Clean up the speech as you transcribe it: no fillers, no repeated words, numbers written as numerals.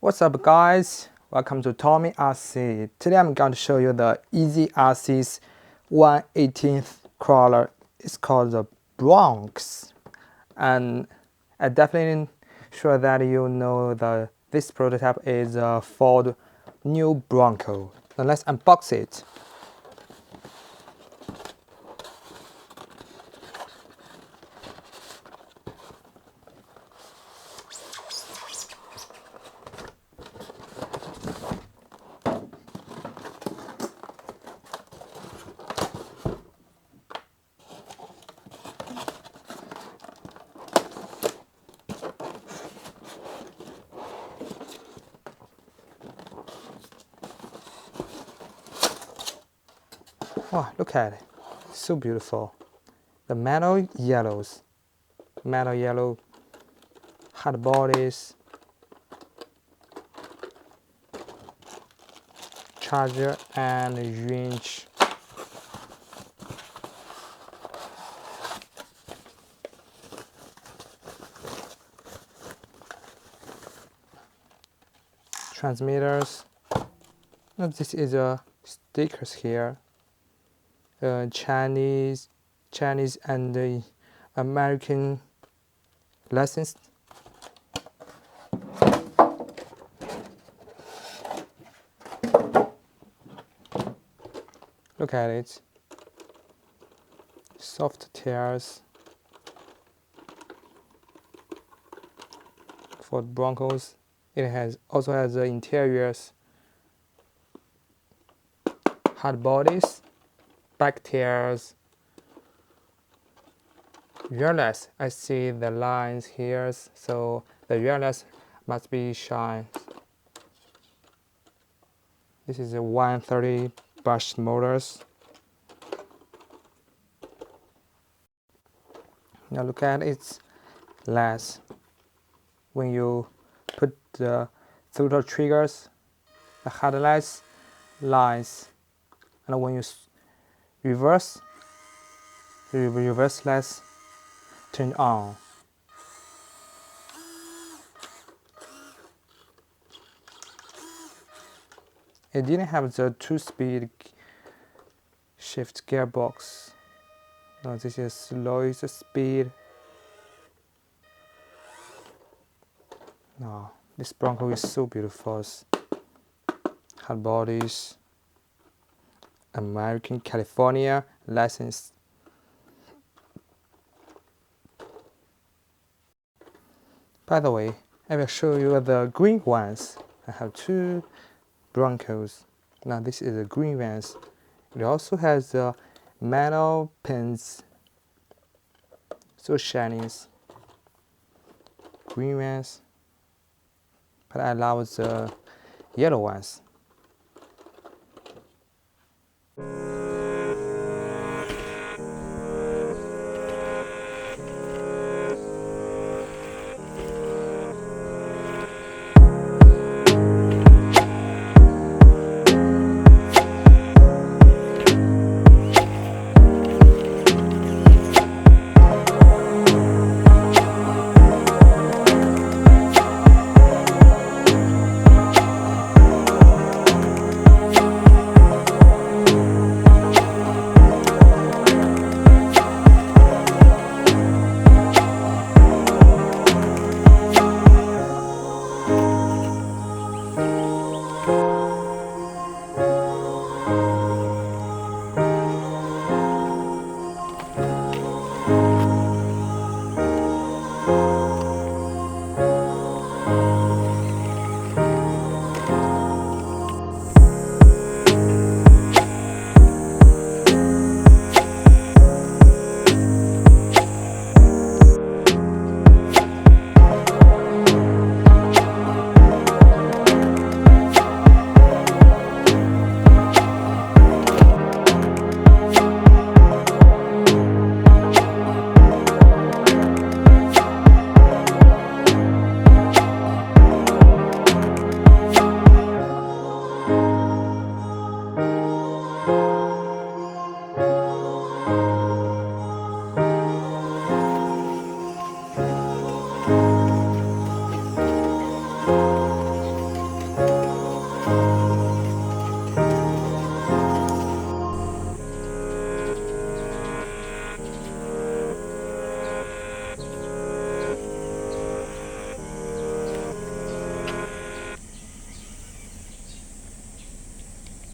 What's up guys, welcome to Tommy RC. Today I'm going to show you the EasyRC's 1/18th crawler. It's called the Bronx, and I definitely sure that you know this prototype is a Ford new Bronco. Now let's unbox it. Wow, look at it. So beautiful. The metal yellow hard bodies, charger and winch. Transmitters. Now this is a stickers here. Chinese and American license. Look at it. Soft tires for Broncos. It also has the interiors, hard bodies, back tires, rearless. I see the lines here, so the rearless must be shine. This is a 130 brushed motors. Now look at its lens. When you put the throttle triggers, the headlights lines, and when you reverse, the reverse lights turn on. It didn't have the 2-speed shift gearbox. No, this is slowest speed. No, this Bronco is so beautiful. Hard bodies, American California license. By the way, I will show you the green ones. I have two Broncos. Now this is the green ones. It also has the metal pins. So shiny. Green ones. But I love the yellow ones.